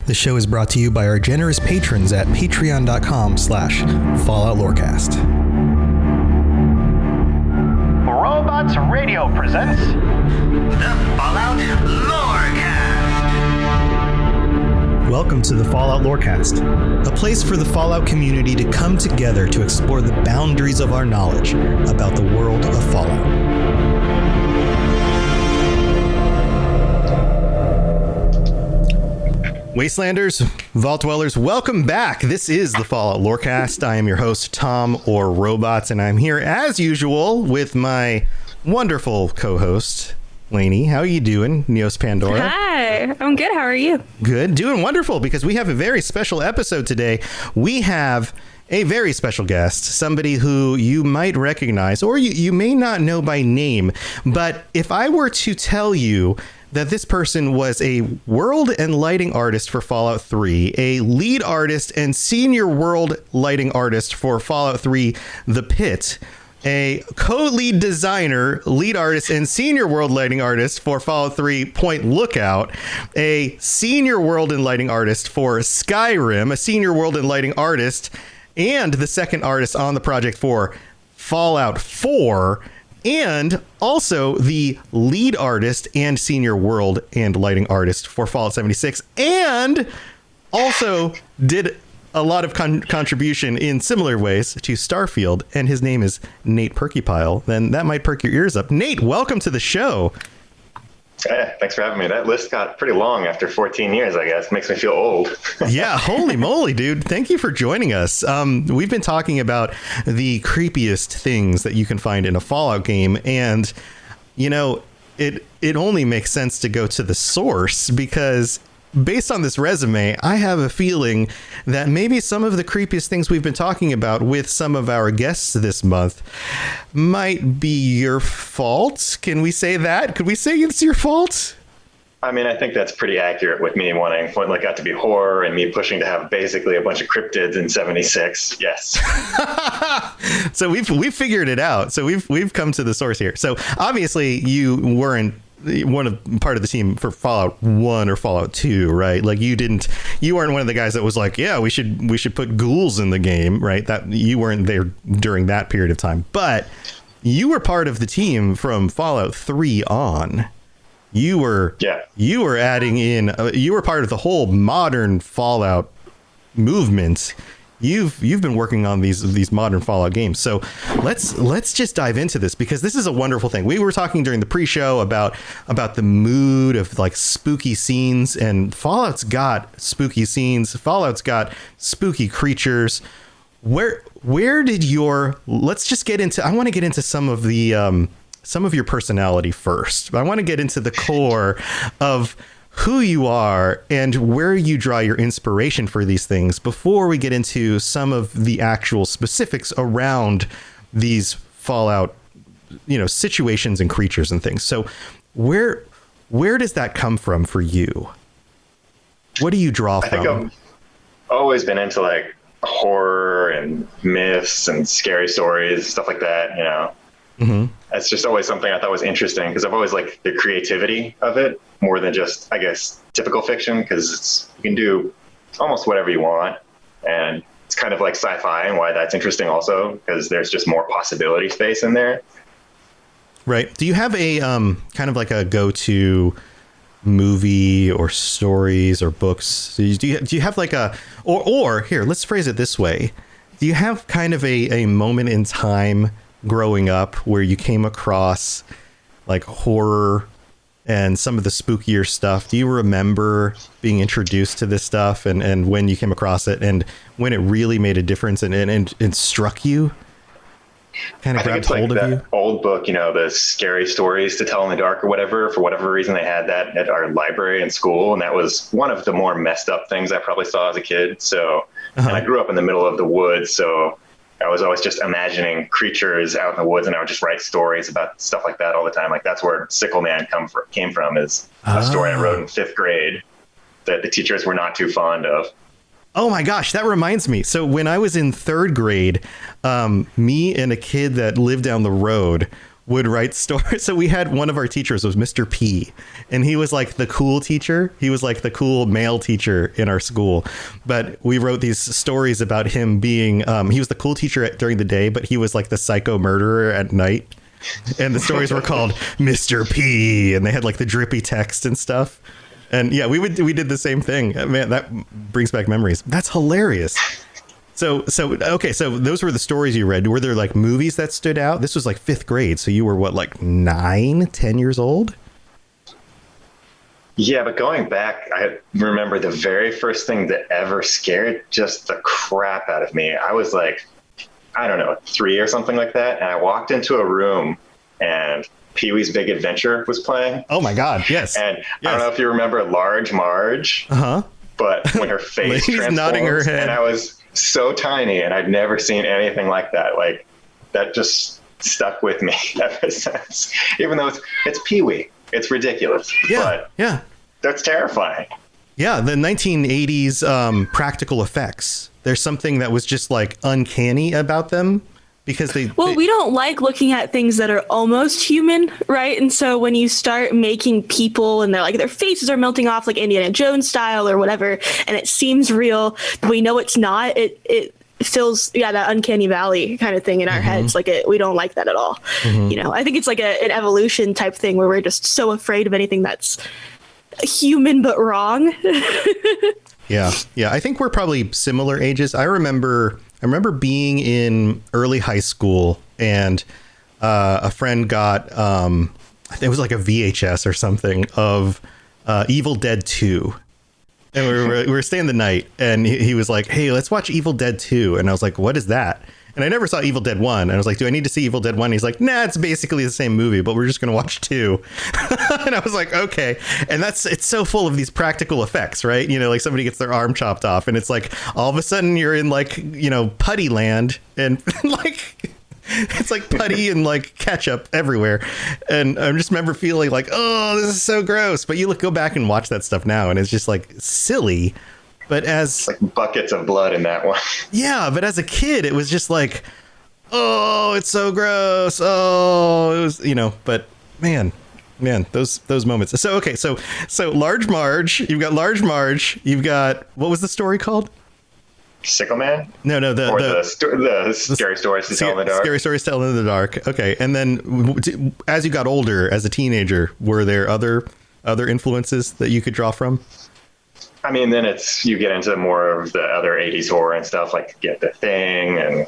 The show is brought to you by our generous patrons at patreon.com/FalloutLorecast. Robots Radio presents the Fallout Lorecast. Welcome to the Fallout Lorecast, a place for the Fallout community to come together to explore the boundaries of our knowledge about the world of Fallout. Wastelanders, Vault Dwellers, welcome back. This is the Fallout Lorecast. I am your host, Tom or Robots, and I'm here as usual with my wonderful co-host, Lainey. How are you doing, Neos Pandora? Hi, I'm good. How are you? Good, doing wonderful, because we have a very special episode today. We have a very special guest, somebody who you might recognize, or you may not know by name, but if I were to tell you that this person was a world and lighting artist for Fallout 3, a lead artist and senior world lighting artist for Fallout 3, The Pit, a co-lead designer, lead artist, and senior world lighting artist for Fallout 3, Point Lookout, a senior world and lighting artist for Skyrim, a senior world and lighting artist, and the second artist on the project for Fallout 4, and also the lead artist and senior world and lighting artist for Fallout 76, and also did a lot of contribution in similar ways to Starfield, and his name is Nate Purkeypile. Then that might perk your ears up. Nate, welcome to the show. Hey, thanks for having me. That list got pretty long after 14 years, I guess. Makes me feel old. Yeah, holy moly, dude. Thank you for joining us. We've been talking about the creepiest things that you can find in a Fallout game. And, you know, it only makes sense to go to the source, because based on this resume, I have a feeling that maybe some of the creepiest things we've been talking about with some of our guests this month might be your fault. Can we say that? Could we say it's your fault? I mean, I think that's pretty accurate with me wanting Point Lookout to be horror and me pushing to have basically a bunch of cryptids in 76. Yes. So we've figured it out. So we've come to the source here. So obviously you weren't part of the team for Fallout 1 or Fallout 2, right? Like you weren't one of the guys that was like, yeah, we should put ghouls in the game, right? That you weren't there during that period of time, but you were part of the team from Fallout 3 on. You were adding in, you were part of the whole modern Fallout movement. You've been working on these modern Fallout games. So let's just dive into this, because this is a wonderful thing. We were talking during the pre-show about the mood of like spooky scenes, and Fallout's got spooky scenes. Fallout's got spooky creatures. Where did let's just get into, I want to get into some of your personality first. I want to get into the core of who you are and where you draw your inspiration for these things before we get into some of the actual specifics around these Fallout, situations and creatures and things. So where does that come from for you? What do you draw from? I think I've always been into like horror and myths and scary stories, stuff like that, Mm-hmm. That's just always something I thought was interesting, because I've always liked the creativity of it more than just, I guess, typical fiction, because you can do almost whatever you want. And it's kind of like sci-fi, and why that's interesting also, because there's just more possibility space in there. Right. Do you have a kind of like a go-to movie or stories or books? Do you have like or here, let's phrase it this way. Do you have kind of a moment in time growing up where you came across like horror and some of the spookier stuff? Do you remember being introduced to this stuff and when you came across it and when it really made a difference and struck you? Kind of grabbed hold of you? Old book, the scary stories to tell in the dark or whatever. For whatever reason, they had that at our library in school, and that was one of the more messed up things I probably saw as a kid. So, and I grew up in the middle of the woods, so I was always just imagining creatures out in the woods, and I would just write stories about stuff like that all the time. Like that's where Sickle Man came from, is a story I wrote in 5th grade that the teachers were not too fond of. Oh my gosh, that reminds me. So when I was in 3rd grade, me and a kid that lived down the road, would write stories. So we had one of our teachers was Mr. P, and he was like the cool teacher. He was like the cool male teacher in our school. But we wrote these stories about him being he was the cool teacher during the day, but he was like the psycho murderer at night. And the stories were called Mr. P, and they had like the drippy text and stuff. And yeah, we did the same thing. Man, that brings back memories. That's hilarious. So okay, so those were the stories you read. Were there like movies that stood out? This was like 5th grade, so you were what, like 9, 10 years old? Yeah, but going back, I remember the very first thing that ever scared just the crap out of me. I was like, I don't know, 3 or something like that, and I walked into a room and Pee-wee's Big Adventure was playing. Oh my God, yes. And yes. I don't know if you remember Large Marge, but when her face transforms, nodding her head. And I was so tiny, and I'd never seen anything like that. Like, that just stuck with me ever since. Even though it's Pee-wee, it's ridiculous. Yeah, but that's terrifying. Yeah, the 1980s practical effects. There's something that was just like uncanny about them. Because we don't like looking at things that are almost human, right? And so when you start making people and they're like their faces are melting off like Indiana Jones style or whatever, and it seems real, but we know it's not, it feels that uncanny valley kind of thing in our heads. Like we don't like that at all. You know, I think it's like an evolution type thing where we're just so afraid of anything that's human but wrong. Yeah. I think we're probably similar ages. I remember being in early high school, and a friend got it was like a VHS or something of Evil Dead 2. And we were staying the night, and he was like, "Hey, let's watch Evil Dead 2." And I was like, "What is that?" And I never saw Evil Dead 1. And I was like, "Do I need to see Evil Dead 1?" He's like, "Nah, it's basically the same movie, but we're just going to watch 2." And I was like, "Okay." And it's so full of these practical effects, right? You know, like somebody gets their arm chopped off, and it's like all of a sudden you're in like, you know, putty land, and like it's like putty and like ketchup everywhere. And I just remember feeling like, oh, this is so gross. But you go back and watch that stuff now, and it's just like silly. But as like buckets of blood in that one. Yeah, but as a kid, it was just like, oh, it's so gross. Oh, it was, you know, but man, those moments. So, okay. So Large Marge, you've got Large Marge. You've got, what was the story called? Sickle Man? No, the scary stories to tell in the dark. Scary stories to tell in the dark. Okay. And then as you got older, as a teenager, were there other influences that you could draw from? I mean, then you get into more of the other 80s horror and stuff, like Get the Thing, and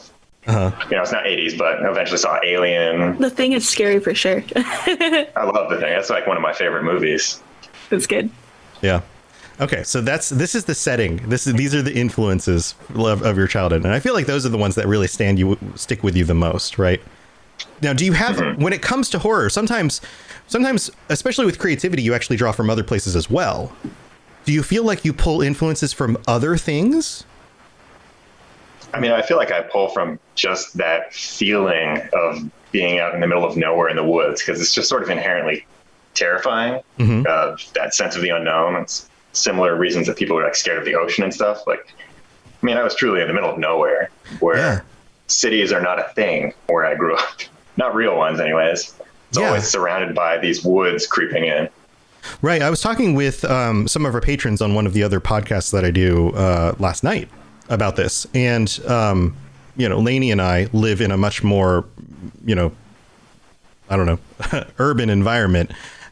you know, it's not 80s, but I eventually saw Alien. The Thing is scary for sure. I love The Thing. That's like one of my favorite movies. That's good. Yeah. Okay, so this is the setting. These are the influences of your childhood, and I feel like those are the ones that really stick with you the most, right? Now, do you have when it comes to horror? Sometimes, especially with creativity, you actually draw from other places as well. Do you feel like you pull influences from other things? I mean, I feel like I pull from just that feeling of being out in the middle of nowhere in the woods, because it's just sort of inherently terrifying. That sense of the unknown. It's similar reasons that people are like scared of the ocean and stuff. Like, I mean, I was truly in the middle of nowhere, where cities are not a thing where I grew up. Not real ones, anyways. It's always surrounded by these woods creeping in. Right. I was talking with some of our patrons on one of the other podcasts that I do last night about this. And, you know, Lainey and I live in a much more, you know, I don't know, urban environment.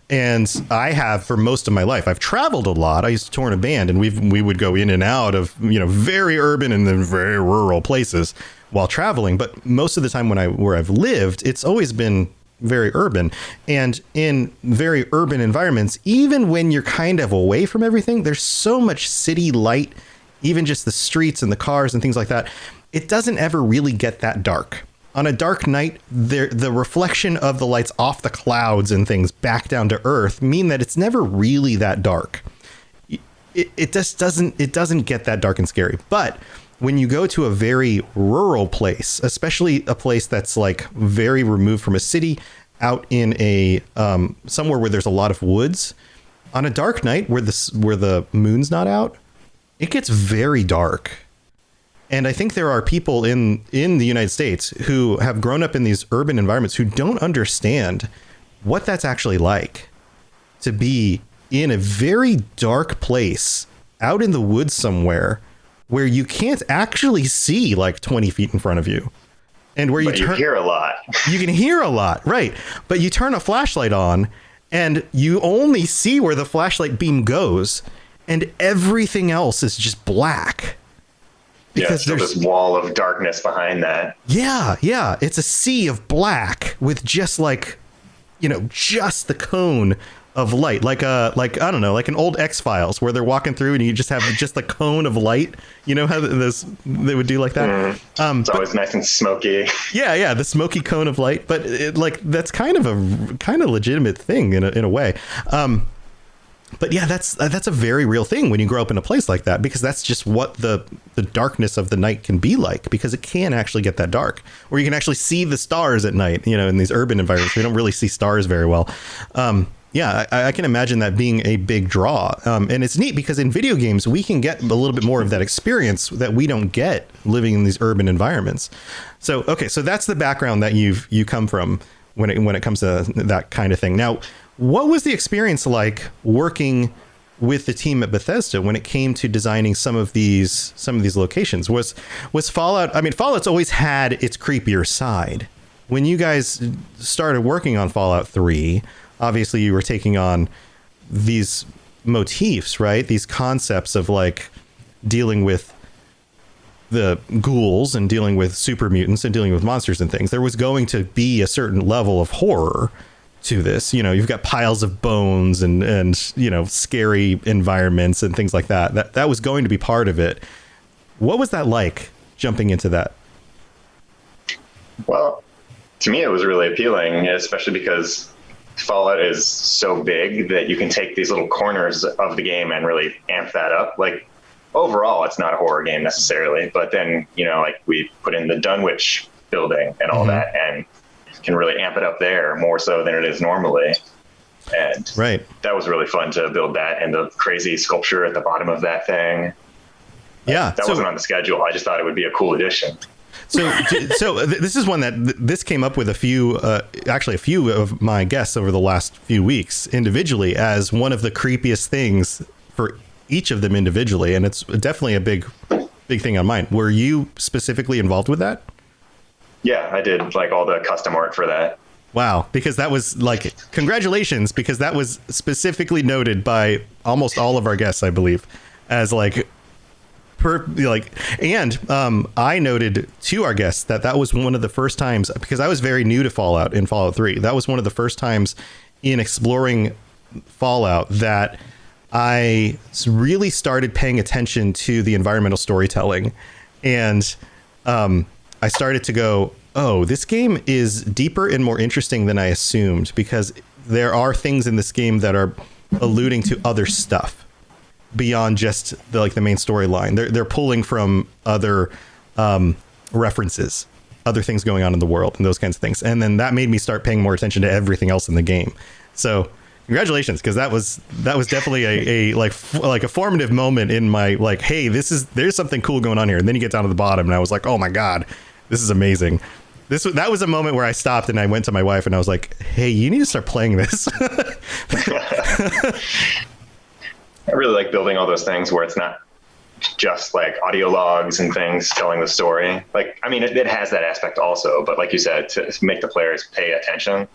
And I have for most of my life. I've traveled a lot. I used to tour in a band, and we would go in and out of, you know, very urban and then very rural places while traveling. But most of the time where I've lived, it's always been very urban. And in very urban environments, even when you're kind of away from everything, there's so much city light, even just the streets and the cars and things like that. It doesn't ever really get that dark. On a dark night, the reflection of the lights off the clouds and things back down to earth mean that it's never really that dark. It just doesn't get that dark and scary. But when you go to a very rural place, especially a place that's like very removed from a city, out in a somewhere where there's a lot of woods, on a dark night where the moon's not out, it gets very dark. And I think there are people in the United States who have grown up in these urban environments who don't understand what that's actually like to be in a very dark place out in the woods somewhere where you can't actually see like 20 feet in front of you. And where you hear a lot. You can hear a lot, right? But you turn a flashlight on and you only see where the flashlight beam goes, and everything else is just black. Because there's this wall of darkness behind that. Yeah. It's a sea of black with just like, just the cone of light, like I don't know, like an old X-Files where they're walking through and you just have just the cone of light. You know how they would do like that. It's always nice and smoky. Yeah, the smoky cone of light. But that's kind of a legitimate thing in a way. But yeah, that's a very real thing when you grow up in a place like that, because that's just what the darkness of the night can be like, because it can actually get that dark, or you can actually see the stars at night. In these urban environments, we don't really see stars very well. Yeah, I can imagine that being a big draw. And it's neat because in video games, we can get a little bit more of that experience that we don't get living in these urban environments. So, okay, so that's the background that you come from when it comes to that kind of thing. Now, what was the experience like working with the team at Bethesda when it came to designing some of these locations? Was Fallout, Fallout's always had its creepier side. When you guys started working on Fallout 3, obviously you were taking on these motifs, right? These concepts of like dealing with the ghouls and dealing with super mutants and dealing with monsters and things. There was going to be a certain level of horror to this. You've got piles of bones and scary environments and things like that. That was going to be part of it. What was that like, jumping into that? Well, to me, it was really appealing, especially because Fallout is so big that you can take these little corners of the game and really amp that up. Like, overall, it's not a horror game necessarily, but then, we put in the Dunwich building and all that, and can really amp it up there more so than it is normally. And that was really fun to build that, and the crazy sculpture at the bottom of that thing. Yeah. That wasn't on the schedule. I just thought it would be a cool addition. So this is one that this came up with a few of my guests over the last few weeks individually as one of the creepiest things for each of them individually. And it's definitely a big thing on mine. Were you specifically involved with that? Yeah, I did like all the custom art for that. Wow. Because that was like, congratulations, because that was specifically noted by almost all of our guests, I believe, as like, I noted to our guests that was one of the first times, because I was very new to Fallout in Fallout 3. That was one of the first times in exploring Fallout that I really started paying attention to the environmental storytelling. And I started to go, oh, this game is deeper and more interesting than I assumed, because there are things in this game that are alluding to other stuff beyond just the main storyline. They're pulling from other references, other things going on in the world and those kinds of things. And then that made me start paying more attention to everything else in the game. So congratulations, because that was definitely a formative moment in my hey, there's something cool going on here. And then you get down to the bottom and I was like, oh my God, this is amazing. That was a moment where I stopped and I went to my wife and I was like, hey, you need to start playing this. I really like building all those things where it's not just like audio logs and things telling the story. It has that aspect also, but like you said, to make the players pay attention,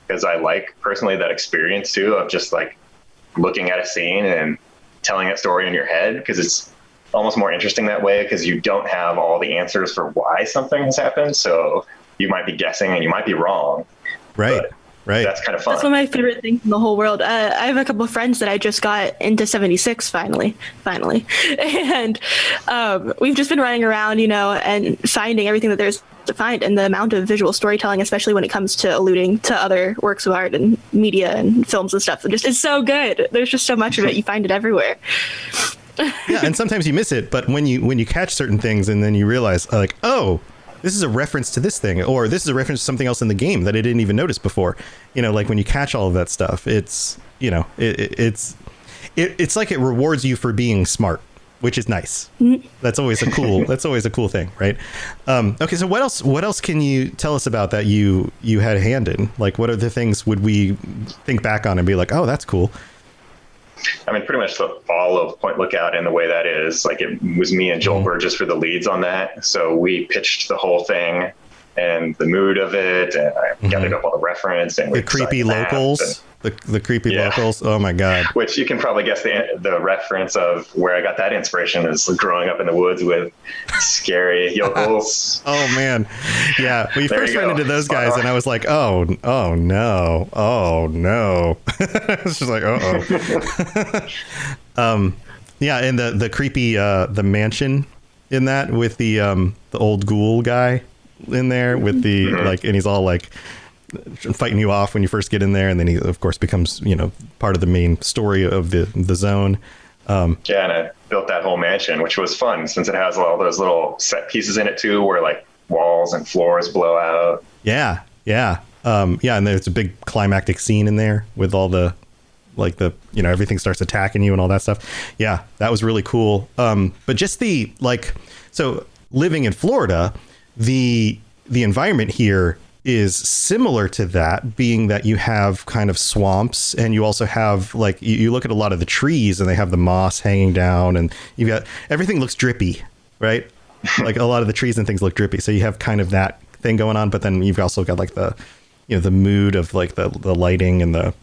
because I like personally that experience too of just like looking at a scene and telling that story in your head, because it's almost more interesting that way, because you don't have all the answers for why something has happened. So you might be guessing and you might be wrong. Right. Right. That's kind of fun. That's one of my favorite things in the whole world. I have a couple of friends that I just got into 76 finally. And we've just been running around, and finding everything that there's to find, and the amount of visual storytelling, especially when it comes to alluding to other works of art and media and films and stuff. It's so good. There's just so much of it. You find it everywhere. Yeah. And sometimes you miss it. But when you catch certain things and then you realize like, oh, this is a reference to this thing, or this is a reference to something else in the game that I didn't even notice before. When you catch all of that stuff, it's, it's like it rewards you for being smart. which is nice. That's always a cool thing, right? Okay, so what else can you tell us about that you had a hand in? Like, what other things would we think back on and be like, oh, that's cool? I mean, pretty much all of Point Lookout in the way that is. Like, it was me and Joel Burgess for the leads on that. So we pitched the whole thing and the mood of it, and I gathered up all the reference and the creepy locals. The creepy locals. Oh my God. Which you can probably guess the reference of where I got that inspiration is growing up in the woods with scary yokels. Oh man. Yeah. We first ran into those guys and I was like, oh no. It's just like, yeah. And the creepy, the mansion in that with the old ghoul guy in there with the like, and he's all like fighting you off when you first get in there, and then he of course becomes part of the main story of the zone. And I built that whole mansion, which was fun since it has all those little set pieces in it too, where like walls and floors blow out. Yeah and there's a big climactic scene in there with all the everything starts attacking you and all that stuff. Yeah, that was really cool. But just so living in Florida, the environment here is similar to that, being that you have kind of swamps, and you also have like you look at a lot of the trees and they have the moss hanging down, and you've got everything looks drippy, right? Like a lot of the trees and things look drippy, so you have kind of that thing going on. But then you've also got like the the mood of like the lighting and the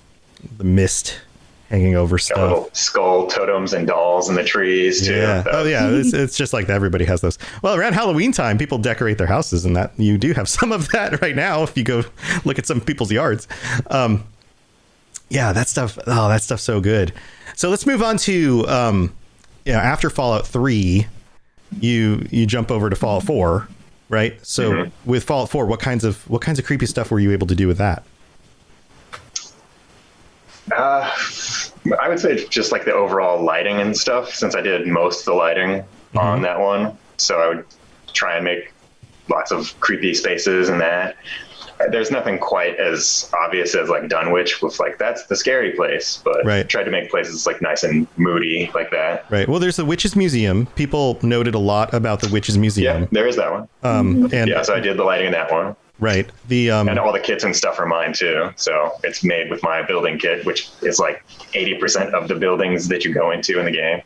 mist hanging over stuff. Little skull totems and dolls in the trees too. Yeah. Oh yeah. It's just like everybody has those. Well, around Halloween time, people decorate their houses, and that you do have some of that right now. If you go look at some people's yards. Yeah, that stuff. Oh, that stuff's so good. So let's move on to, after Fallout 3, you jump over to Fallout 4, right? So with Fallout 4, what kinds of creepy stuff were you able to do with that? I would say just like the overall lighting and stuff, since I did most of the lighting on that one. So I would try and make lots of creepy spaces and that. There's nothing quite as obvious as like Dunwich with like, that's the scary place, but tried to make places like nice and moody like that. Right. Well, there's the Witches Museum. People noted a lot about the Witches Museum. Yeah, there is that one. So I did the lighting in that one. Right. And all the kits and stuff are mine too. So it's made with my building kit, which is like 80% of the buildings that you go into in the game.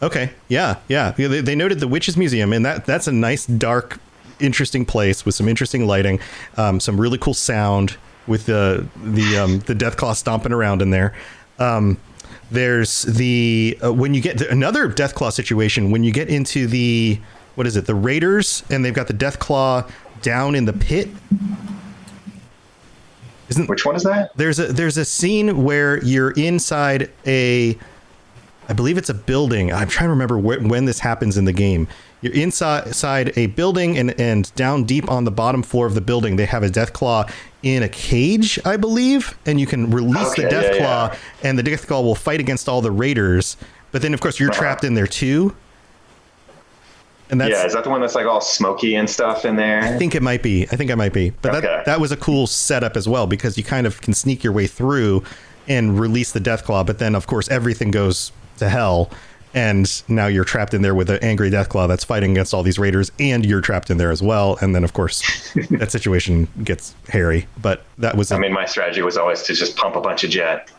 Okay. Yeah. They noted the Witches Museum, and that's a nice, dark, interesting place with some interesting lighting, some really cool sound with the Deathclaw stomping around in there. There's when you get another Deathclaw situation, when you get into the Raiders, and they've got the Deathclaw down in the pit. Which one is that? There's a scene where you're inside I believe it's a building. I'm trying to remember when this happens in the game. You're inside a building, and down deep on the bottom floor of the building, they have a Deathclaw in a cage, I believe, and you can release the Deathclaw, and the Deathclaw will fight against all the Raiders. But then, of course, you're trapped in there too. And is that the one that's like all smoky and stuff in there? I think it might be. But that was a cool setup as well, because you kind of can sneak your way through and release the Deathclaw. But then, of course, everything goes to hell. And now you're trapped in there with an angry Deathclaw that's fighting against all these Raiders, and you're trapped in there as well. And then, of course, that situation gets hairy. But that was... my strategy was always to just pump a bunch of jet.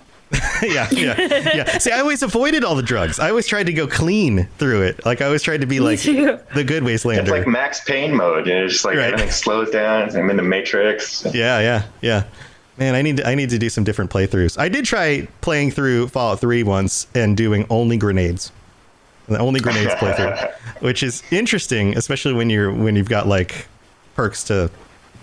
Yeah. See, I always avoided all the drugs. I always tried to go clean through it. Like, I always tried to be like the good Wastelander. It's like Max Payne mode, and it's just like everything slows down. I'm in the Matrix. Yeah. Man, I need to do some different playthroughs. I did try playing through Fallout 3 once and doing only grenades. The only grenades playthrough, which is interesting, especially when you've got like perks to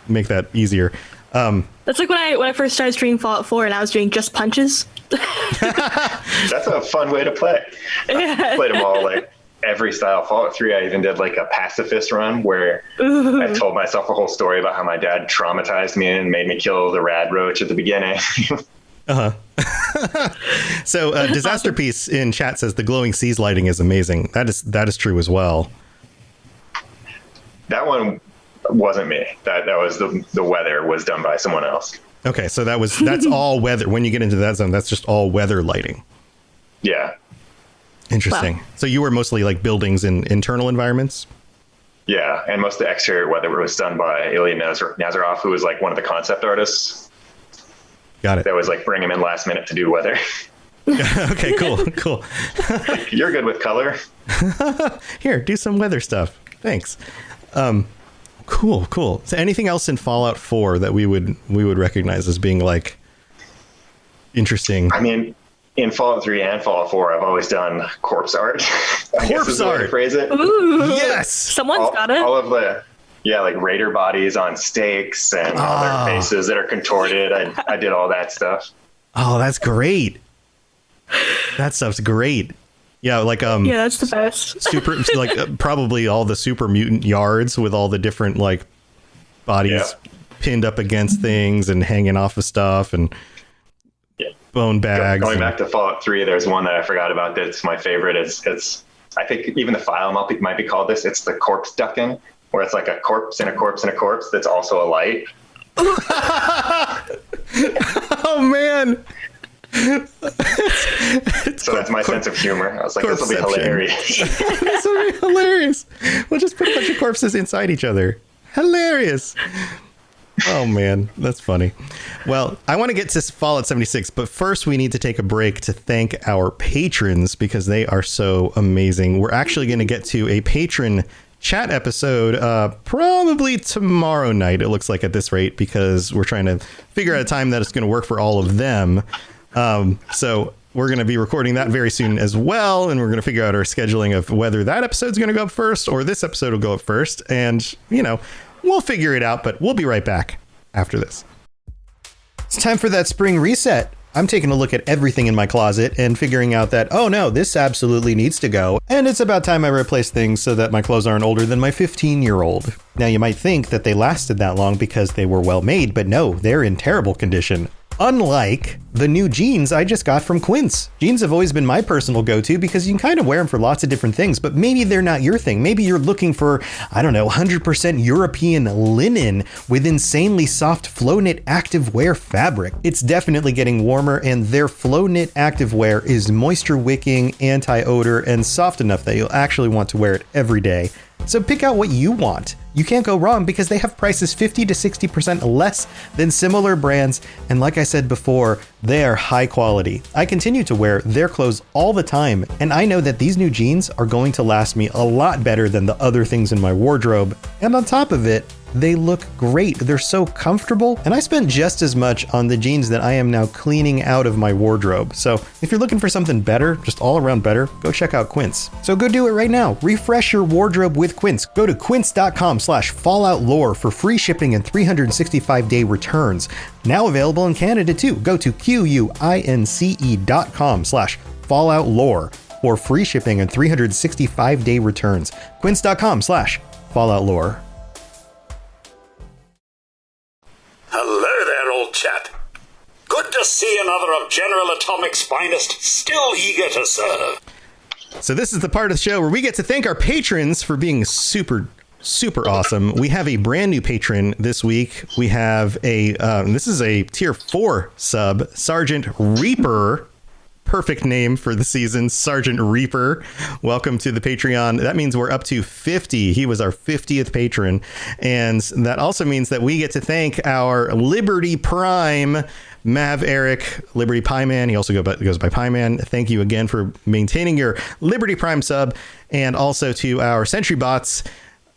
make that easier. That's like when I first started streaming Fallout 4 and I was doing just punches. That's a fun way to play. I played them all, like every style. Fallout 3, I even did like a pacifist run where I told myself a whole story about how my dad traumatized me and made me kill the rad roach at the beginning. So Disaster Piece in chat says the glowing seas lighting is amazing. That is true as well. That one wasn't me. That was the weather was done by someone else. Okay, so that's all weather. When you get into that zone, that's just all weather lighting. Yeah. Interesting. Wow. So you were mostly like buildings in internal environments? Yeah, and most of the exterior weather was done by Ilya Nazaroff, who was like one of the concept artists. Got it. That was like bring him in last minute to do weather. Okay, cool. You're good with color. Here, do some weather stuff. Thanks. Cool. So anything else in Fallout 4 that we would recognize as being like interesting? I mean, in Fallout 3 and Fallout 4, I've always done corpse art. Corpse art. To phrase it. Ooh, Yes. someone's got it. All of the, like raider bodies on stakes and all their faces that are contorted. I did all that stuff. Oh, that's great. That stuff's great. Yeah, like Yeah, that's the best. super like probably all the super mutant yards with all the different like bodies pinned up against things and hanging off of stuff and bone bags. Going back to Fallout 3, there's one that I forgot about that's my favorite. It's I think even the file might be called this. It's the corpse ducking, where it's like a corpse and a corpse and a corpse that's also a light. Oh man. So that's my sense of humor. I was like, this will be hilarious. This will be hilarious. We'll just put a bunch of corpses inside each other. Hilarious. Oh man, that's funny. Well, I want to get to Fallout 76, but first we need to take a break to thank our patrons because they are so amazing. We're actually going to get to a patron chat episode probably tomorrow night, it looks like at this rate, because we're trying to figure out a time that it's going to work for all of them. So we're going to be recording that very soon as well. And we're going to figure out our scheduling of whether that episode's going to go up first or this episode will go up first. And, we'll figure it out, but we'll be right back after this. It's time for that spring reset. I'm taking a look at everything in my closet and figuring out that, oh no, this absolutely needs to go. And it's about time I replace things so that my clothes aren't older than my 15-year-old. Now you might think that they lasted that long because they were well made, but no, they're in terrible condition. Unlike the new jeans I just got from Quince. Jeans have always been my personal go-to because you can kind of wear them for lots of different things, but maybe they're not your thing. Maybe you're looking for, 100% European linen with insanely soft flow knit activewear fabric. It's definitely getting warmer, and their flow knit activewear is moisture wicking, anti-odor, and soft enough that you'll actually want to wear it every day. So pick out what you want. You can't go wrong because they have prices 50 to 60% less than similar brands. And like I said before, they are high quality. I continue to wear their clothes all the time, and I know that these new jeans are going to last me a lot better than the other things in my wardrobe. And on top of it, they look great. They're so comfortable. And I spent just as much on the jeans that I am now cleaning out of my wardrobe. So if you're looking for something better, just all around better, go check out Quince. So go do it right now. Refresh your wardrobe with Quince. Go to quince.com/falloutlore for free shipping and 365-day returns. Now available in Canada too. Go to quince.com/falloutlore for free shipping and 365-day returns. Quince.com/falloutlore. Hello there, old chap. Good to see another of General Atomic's finest, still eager to serve. So this is the part of the show where we get to thank our patrons for being super awesome. We have a brand new patron this week. We have this is a tier 4 sub, Sergeant Reaper. Perfect name for the season, Sergeant Reaper. Welcome to the Patreon. That means we're up to 50. He was our 50th patron. And that also means that we get to thank our Liberty Prime, Mav Eric, Liberty Pie Man. He also goes by Pie Man. Thank you again for maintaining your Liberty Prime sub. And also to our Sentry Bots,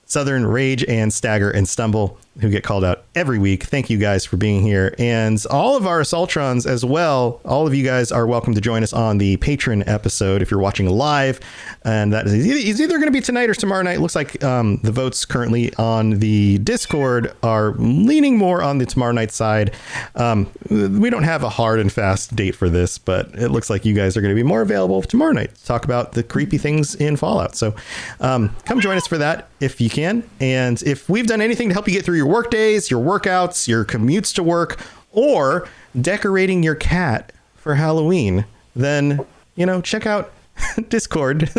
Southern Rage and Stagger and Stumble, who get called out every week. Thank you guys for being here. And all of our Assaultrons as well. All of you guys are welcome to join us on the Patron episode if you're watching live. And that is either going to be tonight or tomorrow night. Looks like the votes currently on the Discord are leaning more on the tomorrow night side. We don't have a hard and fast date for this, but it looks like you guys are going to be more available tomorrow night to talk about the creepy things in Fallout. So come join us for that if you can. And if we've done anything to help you get through your work days, your workouts, your commutes to work, or decorating your cat for Halloween, then, check out Discord.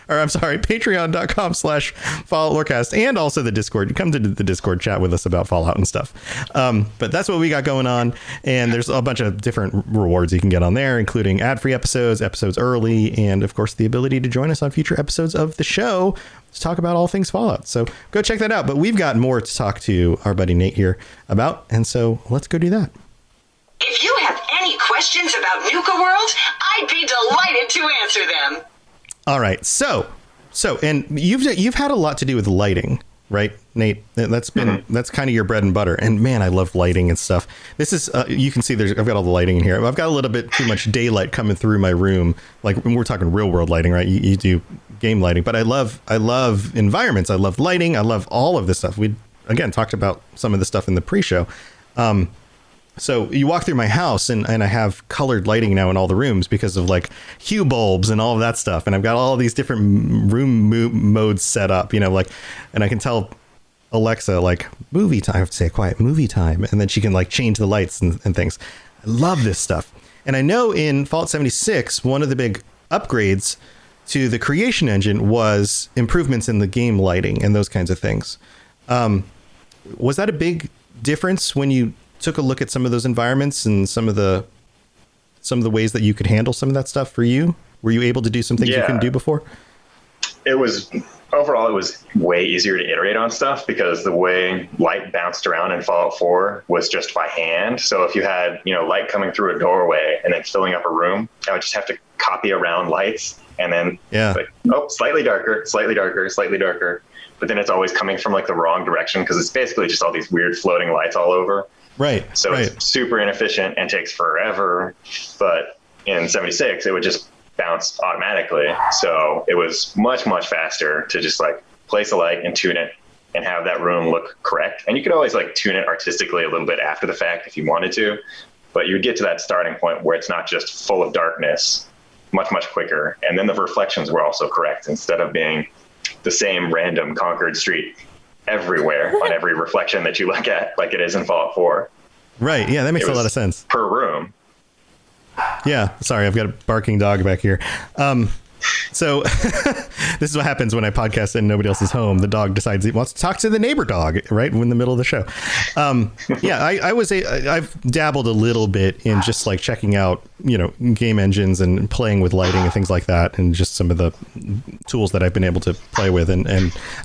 or I'm sorry, patreon.com/Fallout Lorecast, and also the Discord. You come to the Discord, chat with us about Fallout and stuff. But that's what we got going on. And there's a bunch of different rewards you can get on there, including ad-free episodes early, and of course the ability to join us on future episodes of the show to talk about all things Fallout. So go check that out. But we've got more to talk to our buddy Nate here about. And so let's go do that. If you have any questions about Nuka World, I'd be delighted to answer them. All right. So, and you've had a lot to do with lighting, right, Nate? That's kind of your bread and butter. And man, I love lighting and stuff. This is, you can see I've got all the lighting in here. I've got a little bit too much daylight coming through my room. Like when we're talking real world lighting, right? You do game lighting, but I love environments. I love lighting. I love all of this stuff. We again talked about some of the stuff in the pre-show. So you walk through my house and I have colored lighting now in all the rooms because of like hue bulbs and all of that stuff. And I've got all these different room modes set up, and I can tell Alexa like movie time. I have to say quiet movie time. And then she can like change the lights and things. I love this stuff. And I know in Fallout 76, one of the big upgrades to the creation engine was improvements in the game lighting and those kinds of things. Was that a big difference when you took a look at some of those environments and some of the ways that you could handle some of that stuff for you? Were you able to do some things you couldn't do before? It was way easier to iterate on stuff because the way light bounced around in Fallout 4 was just by hand. So if you had, light coming through a doorway and then filling up a room, I would just have to copy around lights and then slightly darker, slightly darker, slightly darker. But then it's always coming from like the wrong direction because it's basically just all these weird floating lights all over. Right. So it's super inefficient and takes forever. But in 76, it would just bounce automatically. So it was much, much faster to just like place a light and tune it and have that room look correct. And you could always like tune it artistically a little bit after the fact if you wanted to. But you would get to that starting point where it's not just full of darkness much, much quicker. And then the reflections were also correct instead of being the same random Concord street everywhere on every reflection that you look at, like it is in Fallout 4. Right. Yeah, that makes a lot of sense. Per room. Yeah. Sorry, I've got a barking dog back here. So this is what happens when I podcast and nobody else is home. The dog decides he wants to talk to the neighbor dog right in the middle of the show. I've dabbled a little bit in just like checking out, game engines and playing with lighting and things like that. And just some of the tools that I've been able to play with. And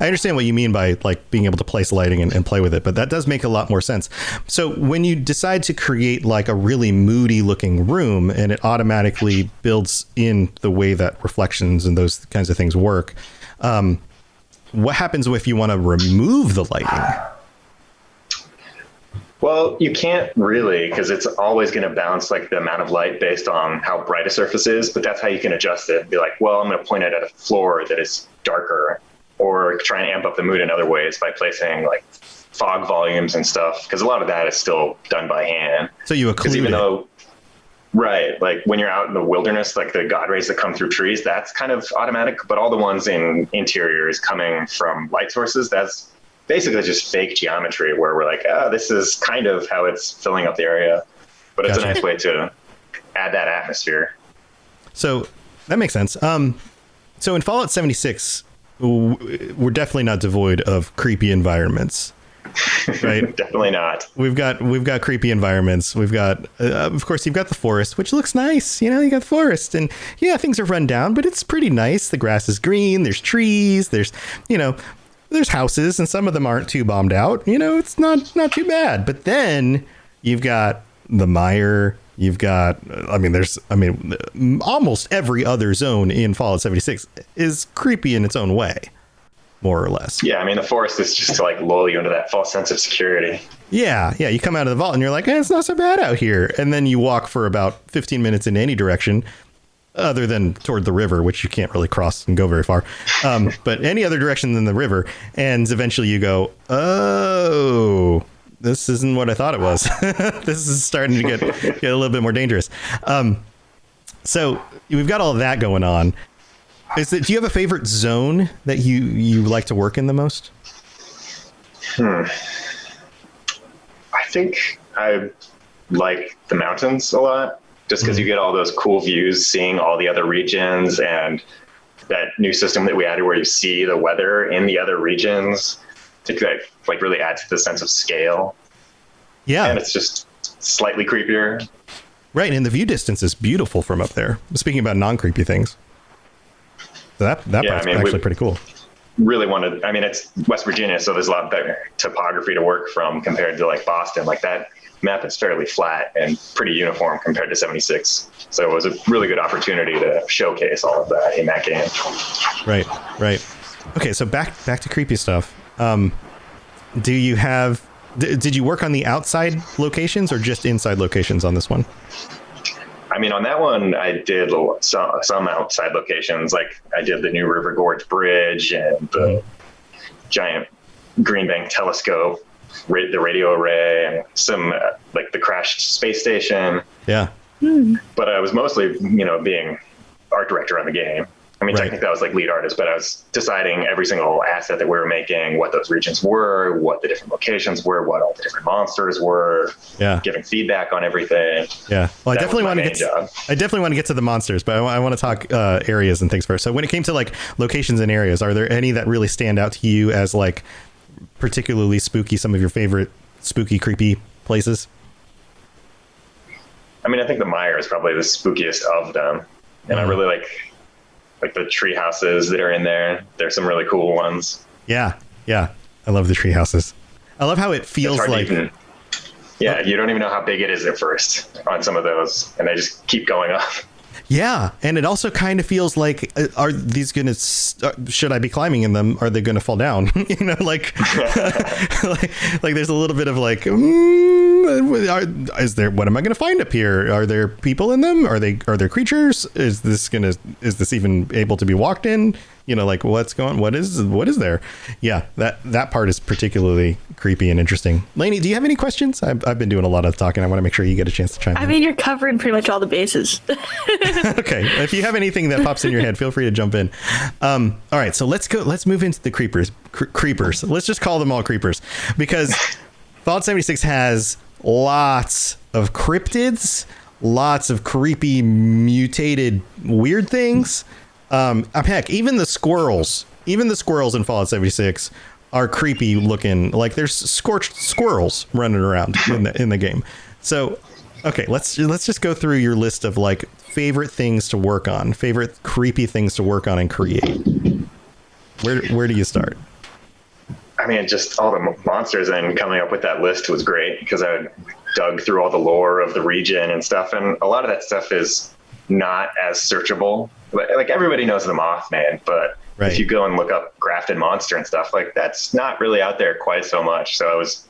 I understand what you mean by like being able to place lighting and play with it. But that does make a lot more sense. So when you decide to create like a really moody looking room and it automatically builds in the way that reflections and those kinds of things work, what happens if you want to remove the lighting? Well, you can't really, because it's always going to bounce like the amount of light based on how bright a surface is, but that's how you can adjust it. Be like, well, I'm going to point it at a floor that is darker, or try and amp up the mood in other ways by placing like fog volumes and stuff, because a lot of that is still done by hand. So you occlude it. Right. Like when you're out in the wilderness, like the God rays that come through trees, that's kind of automatic. But all the ones in interiors coming from light sources, that's basically just fake geometry where we're like, this is kind of how it's filling up the area. But it's a nice way to add that atmosphere. So that makes sense. So in Fallout 76, we're definitely not devoid of creepy environments. Right. Definitely not. We've got creepy environments. We've got, of course, you've got the forest, which looks nice. You got the forest and things are run down, but it's pretty nice. The grass is green. There's trees. There's houses, and some of them aren't too bombed out. It's not too bad. But then you've got the mire. You've got, almost every other zone in Fallout 76 is creepy in its own way. More or less. Yeah, the forest is just to like lull you into that false sense of security. Yeah. You come out of the vault and you're like, it's not so bad out here. And then you walk for about 15 minutes in any direction other than toward the river, which you can't really cross and go very far. But any other direction than the river. And eventually you go, oh, this isn't what I thought it was. This is starting to get a little bit more dangerous. So we've got all that going on. Do you have a favorite zone that you like to work in the most? I think I like the mountains a lot, just because you get all those cool views, seeing all the other regions, and that new system that we added where you see the weather in the other regions to like really add to the sense of scale. Yeah. And it's just slightly creepier. Right. And the view distance is beautiful from up there. Speaking about non-creepy things. So that part's actually pretty cool. Really wanted, I mean, it's West Virginia, so there's a lot better topography to work from compared to like Boston. Like that map is fairly flat and pretty uniform compared to 76. So it was a really good opportunity to showcase all of that in that game. Right. Okay, so back to creepy stuff. Do you have, did you work on the outside locations or just inside locations on this one? I mean, on that one, I did some outside locations. Like I did the new River Gorge Bridge and the giant Green Bank telescope, the radio array, and some like the crashed space station. Yeah. But I was mostly, being art director on the game. I mean, technically I was like lead artist, but I was deciding every single asset that we were making, what those regions were, what the different locations were, what all the different monsters were, giving feedback on everything. Yeah. Well, I definitely want to get to the monsters, but I want to talk areas and things first. So when it came to like locations and areas, are there any that really stand out to you as like particularly spooky, some of your favorite spooky, creepy places? I mean, I think the Mire is probably the spookiest of them. And I really like the tree houses that are in there. There's some really cool ones. Yeah. I love the tree houses. I love how it feels like... you don't even know how big it is at first on some of those. And they just keep going up. Yeah. And it also kind of feels like, are these going to... should I be climbing in them? Are they going to fall down? like there's a little bit of like... is there, what am I going to find up here? Are there people in them? Are there creatures? Is this even able to be walked in? Like what is there? Yeah, that part is particularly creepy and interesting. Lainey, do you have any questions? I've been doing a lot of talking. I want to make sure you get a chance to chime in. I mean, you're covering pretty much all the bases. Okay. If you have anything that pops in your head, feel free to jump in. All right. So let's move into the creepers. Creepers. Let's just call them all creepers, because Fallout 76 has lots of cryptids, lots of creepy, mutated, weird things. Heck, even the squirrels in Fallout 76 are creepy looking. Like there's scorched squirrels running around in the game. So, okay, let's just go through your list of like favorite things to work on, favorite creepy things to work on and create. Where do you start? I mean, just all the monsters, and coming up with that list was great because I dug through all the lore of the region and stuff. And a lot of that stuff is not as searchable. Like everybody knows the Mothman, but if you go and look up Grafton Monster and stuff, like that's not really out there quite so much. So I was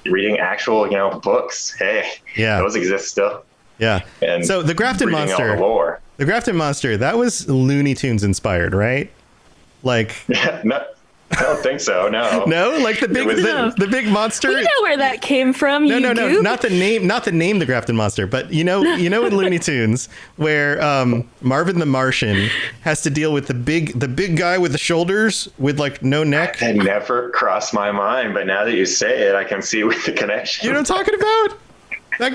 reading actual, books. Hey, those exist still. Yeah. And so the Grafton Monster, the Grafton Monster, that was Looney Tunes inspired, right? Like, I don't think so. No. No, like the big monster. We know where that came from. No, not the name, the Grafton Monster, but in Looney Tunes where Marvin the Martian has to deal with the big guy with the shoulders with like no neck. That never crossed my mind, but now that you say it, I can see with the connection. You know what I'm talking about? That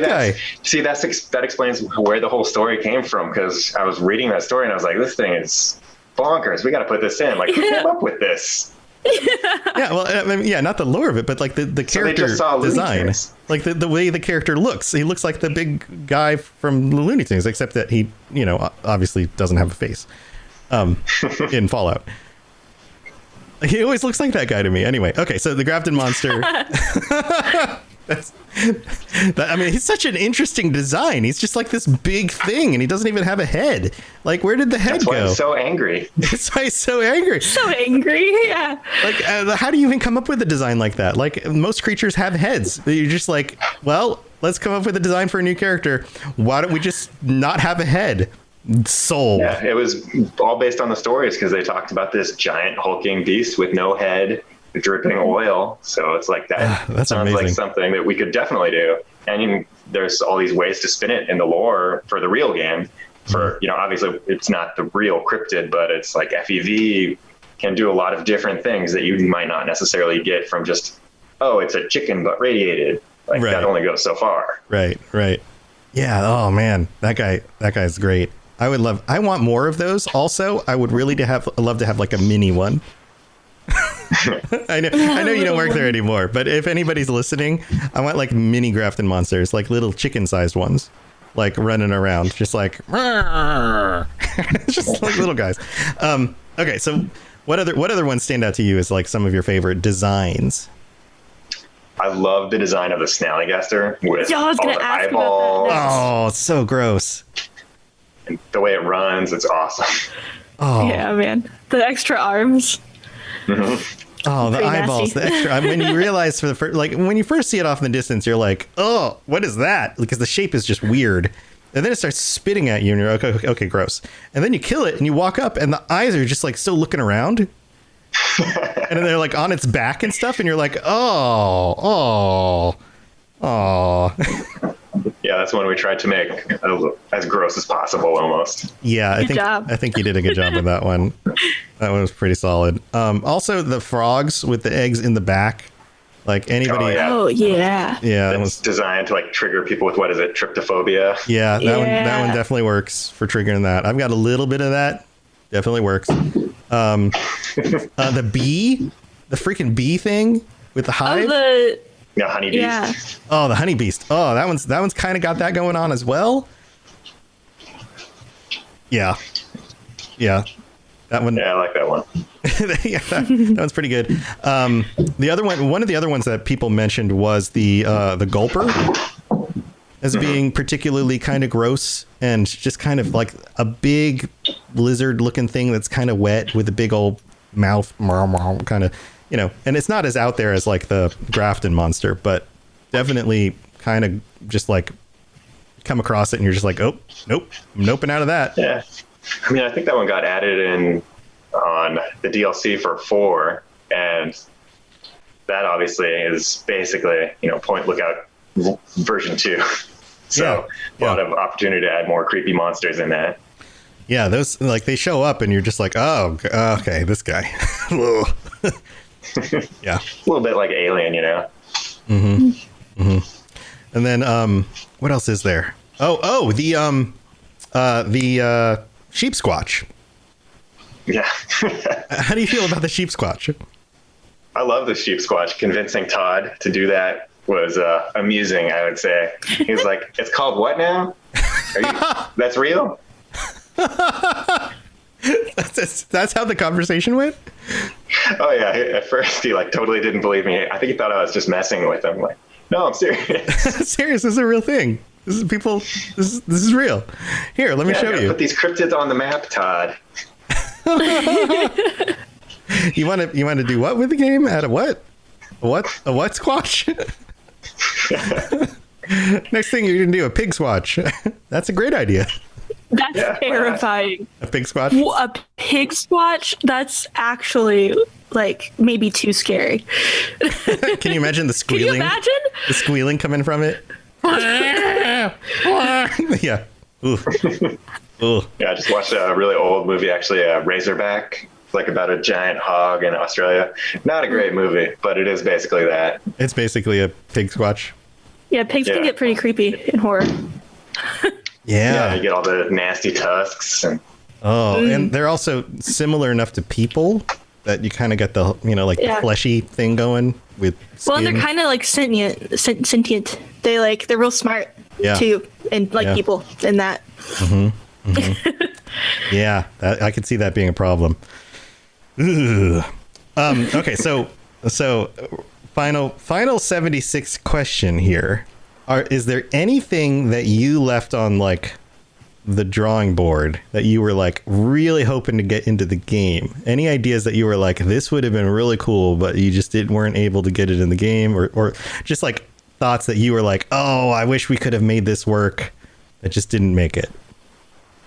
guy. See, that explains where the whole story came from, because I was reading that story and I was like, this thing is bonkers. We got to put this in. Like, who came up with this? Yeah, well, I mean, not the lore of it, but like the character design, like the way the character looks. He looks like the big guy from the Looney Tunes, except that he, obviously doesn't have a face. In Fallout, he always looks like that guy to me. Anyway, okay, so the Grafton Monster. He's such an interesting design. He's just like this big thing, and he doesn't even have a head. Like, where did the head go? That's why he's so angry. That's why he's so angry. So angry, yeah. Like, how do you even come up with a design like that? Like, most creatures have heads. You're just like, well, let's come up with a design for a new character. Why don't we just not have a head? Soul. Yeah, it was all based on the stories, because they talked about this giant hulking beast with no head, dripping oil. So it's like that sounds amazing. Like something that we could definitely do. And there's all these ways to spin it in the lore for the real game. For obviously it's not the real cryptid, but it's like FEV can do a lot of different things that you might not necessarily get from just, it's a chicken but radiated. Like that only goes so far. Right. Yeah. Oh man, that guy's great. I want more of those. Also, I would really love to have like a mini one. I know you don't work there anymore, but if anybody's listening, I want like mini Grafton monsters, like little chicken-sized ones, like running around, just like just like little guys. Okay, so what other ones stand out to you as like some of your favorite designs? I love the design of the Snallygaster with Yeah, I was all gonna the ask you eyeballs. about that. Oh, it's so gross. And the way it runs, it's awesome. Oh, Yeah, man. The extra arms. oh, the Pretty eyeballs, nasty. the extra. When you realize for the first, like when you first see it off in the distance, you're like, oh, what is that? Because the shape is just weird. And then it starts spitting at you, and you're like, okay, gross. And then you kill it, and you walk up, and the eyes are just like still looking around. And then they're like on its back and stuff, and you're like, oh. Yeah, that's one we tried to make as gross as possible, almost. Yeah, Good job. I think you did a good job with that one. That one was pretty solid. Also, the frogs with the eggs in the back, like anybody. Oh, yeah. Oh, yeah. Yeah, that It's was. designed to like trigger people with, what is it, tryptophobia? Yeah, that one Yeah. definitely works for triggering that. I've got a little bit of that. Definitely works. The bee, the freaking bee thing with the hive. Yeah, honeybees. Yeah. Oh, the honey beast. Oh, that one's kind of got that going on as well. Yeah. That one. Yeah, I like that one. Yeah, that one's pretty good. The other one of the other ones that people mentioned was the gulper as being particularly kind of gross and just kind of like a big lizard looking thing that's kind of wet with a big old mouth kind of, and it's not as out there as like the Grafton monster, but definitely kind of just like come across it and you're just like, oh, nope, I'm noping out of that. Yeah. I mean, I think that one got added in on the DLC for 4, and that obviously is basically, Point Lookout version 2. So a lot of opportunity to add more creepy monsters in that. Yeah, those like they show up and you're just like, oh, okay, this guy. Yeah, A little bit like Alien, and then what else is there? Oh, the sheep squatch. Yeah. How do you feel about the sheep squatch? I love the sheep squatch. Convincing Todd to do that was amusing, I would say. He was like, it's called what now? That's real? That's how the conversation went. Oh, yeah. At first, he totally didn't believe me. I think he thought I was just messing with him. Like, no, I'm serious. Serious, this is a real thing. This is people. This is real. Here, let me show you. Put these cryptids on the map, Todd. You want to do what with the game? Add a what? A what squatch? Next thing you're gonna do a pig squatch. That's a great idea. That's terrifying. A pig squatch. A pig squatch? That's actually like maybe too scary. Can you imagine the Can squealing? you imagine? The squealing coming from it. Yeah. Ooh. Ooh. Yeah, I just watched a really old movie, actually, Razorback. It's like about a giant hog in Australia. Not a great movie, but it is basically that. It's basically a pig squatch. Yeah, pigs can get pretty creepy in horror. Yeah. You get all the nasty tusks. And And they're also similar enough to people that you kind of get the, fleshy thing going with skin. Well, and they're kind of like sentient. They're real smart too, and people in that. Yeah, I could see that being a problem. Ugh. Okay, so final 76 question here. Is there anything that you left on the drawing board that you were really hoping to get into the game? Any ideas that you were like, this would have been really cool, but you just weren't able to get it in the game, or just thoughts that you were like, oh, I wish we could have made this work, that just didn't make it?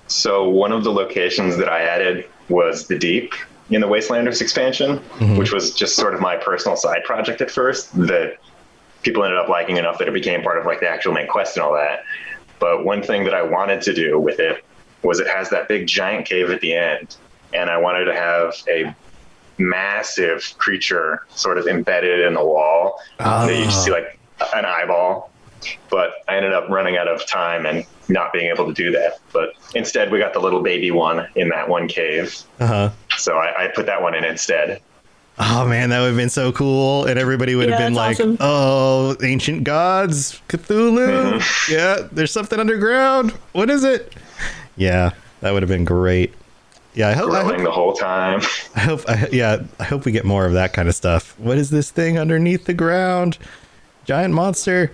So one of the locations that I added was the Deep in the Wastelanders expansion, which was just sort of my personal side project at first that people ended up liking enough that it became part of the actual main quest and all that. But one thing that I wanted to do with it was it has that big giant cave at the end, and I wanted to have a massive creature sort of embedded in the wall that you just see an eyeball. but I ended up running out of time and not being able to do that. But instead, we got the little baby one in that one cave. So I put that one in instead. Oh man, that would have been so cool, and everybody would have been like, awesome. "Oh, ancient gods, Cthulhu, yeah, there's something underground. What is it?" Yeah, that would have been great. Yeah, I hope The whole time. I hope we get more of that kind of stuff. What is this thing underneath the ground? Giant monster.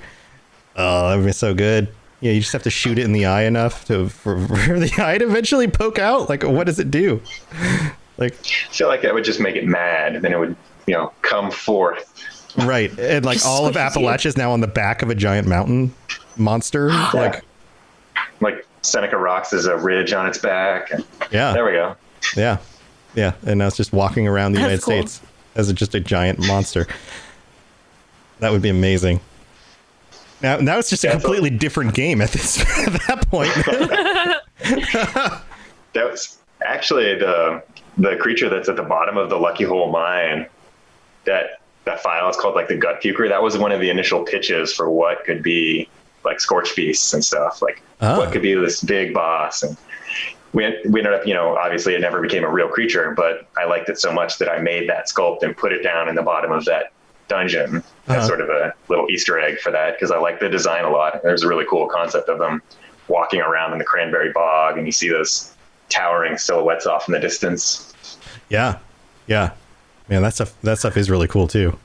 Oh, that would be so good. Yeah, you just have to shoot it in the eye enough for the eye to eventually poke out. Like, what does it do? Like, I feel like that would just make it mad, and then it would, come forth. Right, and like all of Appalachia is now on the back of a giant mountain monster. Like Seneca Rocks is a ridge on its back. And there we go. Yeah, and now it's just walking around the United That's cool. States as just a giant monster. That would be amazing. Now it's just a completely different game at that point. That was actually the creature that's at the bottom of the Lucky Hole mine. That file is called like the Gut Puker. That was one of the initial pitches for what could be like Scorch Beasts and stuff. Like what could be this big boss. And we ended up, obviously it never became a real creature, but I liked it so much that I made that sculpt and put it down in the bottom of that dungeon as sort of a little Easter egg for that, because I like the design a lot. There's a really cool concept of them walking around in the cranberry bog, and you see those towering silhouettes off in the distance. Yeah, man, that stuff is really cool too.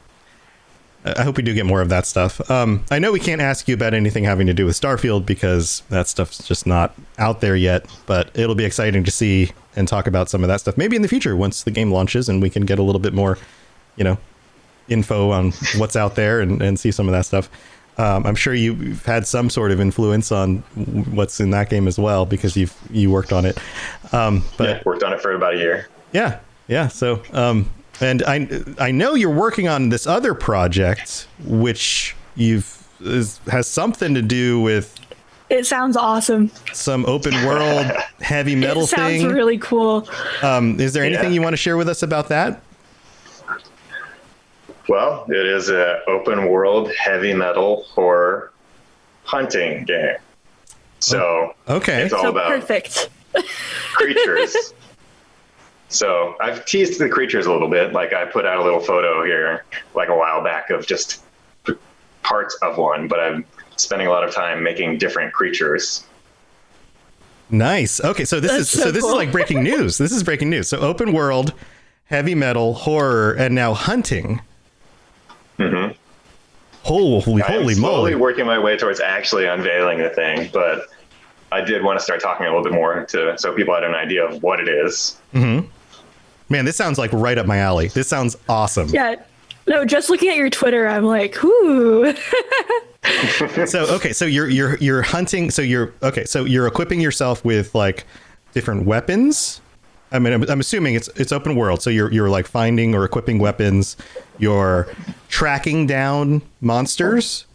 I hope we do get more of that stuff. I know we can't ask you about anything having to do with Starfield because that stuff's just not out there yet, but it'll be exciting to see and talk about some of that stuff maybe in the future once the game launches and we can get a little bit more, info on what's out there and see some of that stuff. I'm sure you've had some sort of influence on what's in that game as well because you worked on it. But worked on it for about a year. Yeah. So, and I know you're working on this other project, which has something to do with. It sounds awesome. Some open world heavy metal thing. Sounds really cool. Is there anything you want to share with us about that? Well, it is an open world heavy metal horror hunting game. So it's all about perfect. creatures. So I've teased the creatures a little bit. Like I put out a little photo here like a while back of just parts of one, but I'm spending a lot of time making different creatures. Nice. Okay, so this is like breaking news. This is breaking news. So open world, heavy metal, horror, and now hunting. Mm-hmm. Holy I'm moly! Slowly working my way towards actually unveiling the thing, but I did want to start talking a little bit more so people had an idea of what it is. Mm-hmm. Man, this sounds like right up my alley. This sounds awesome. Yeah. No, just looking at your Twitter, I'm like, ooh. So you're hunting. So you're equipping yourself with like different weapons. I mean, I'm assuming it's open world. So you're like finding or equipping weapons. You're tracking down monsters.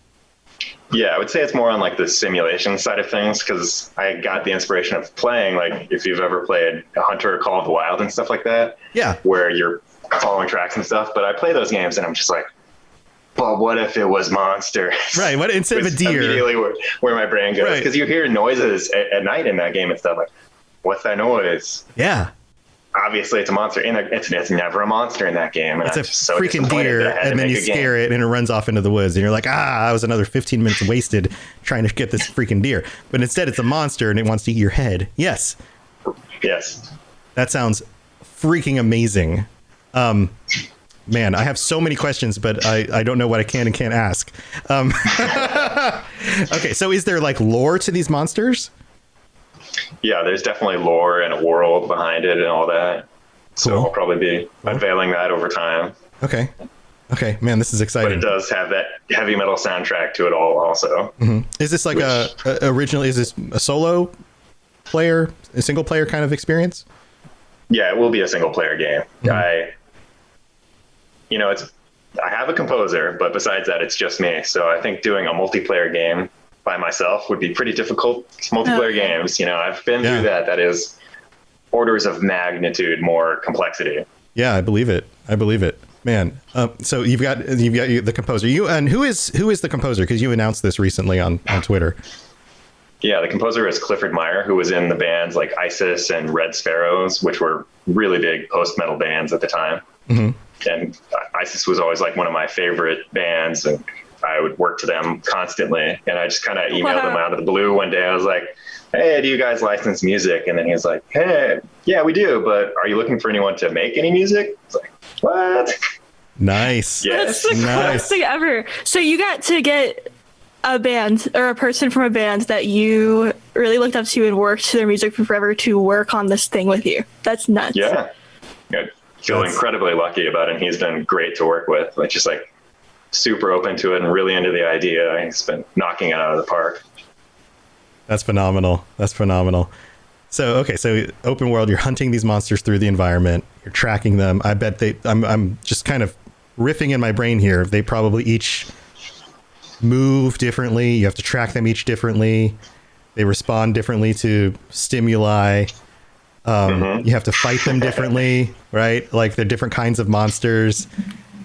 Yeah, I would say it's more on like the simulation side of things because I got the inspiration of playing like if you've ever played a Hunter Call of the Wild and stuff like that. Yeah, where you're following tracks and stuff. But I play those games and I'm just like, well, what if it was monsters? Right. What instead of a deer? Immediately where my brain goes because you hear noises at night in that game and stuff like, what's that noise? Yeah. Obviously, it's a monster. It's never a monster in that game. And it's a freaking deer, and then you scare it, and it runs off into the woods, and you're like, I was another 15 minutes wasted trying to get this freaking deer. But instead, it's a monster, and it wants to eat your head. Yes. That sounds freaking amazing. Man, I have so many questions, but I don't know what I can and can't ask. Okay, so is there like lore to these monsters? Yeah, there's definitely lore and a world behind it and all that. Cool. So I'll probably be unveiling that over time. Okay, man, this is exciting. But it does have that heavy metal soundtrack to it all also. Mm-hmm. Is this like is this a solo player, a single player kind of experience? Yeah, it will be a single player game. Mm-hmm. I have a composer, but besides that, it's just me. So I think doing a multiplayer game by myself would be pretty difficult. Multiplayer games, I've been through that. That is orders of magnitude more complexity. Yeah, I believe it. Man, so you've got the composer. Who is the composer? Because you announced this recently on Twitter. Yeah, the composer is Clifford Meyer, who was in the bands like ISIS and Red Sparrows, which were really big post-metal bands at the time. Mm-hmm. And ISIS was always like one of my favorite bands, and I would work to them constantly. And I just kind of emailed him out of the blue one day. I was like, hey, do you guys license music? And then he was like, hey, yeah, we do, but are you looking for anyone to make any music? It's like, what? Nice. Yes. That's the coolest thing ever. So you got to get a band or a person from a band that you really looked up to and worked to their music for forever to work on this thing with you. That's nuts. Yeah. I feel incredibly lucky about it. And he's been great to work with. Like, just like super open to it and really into the idea. He's been knocking it out of the park. That's phenomenal. So, okay, so open world, you're hunting these monsters through the environment, you're tracking them. I bet I'm just kind of riffing in my brain here. They probably each move differently. You have to track them each differently. They respond differently to stimuli. You have to fight them differently, right? Like they're different kinds of monsters.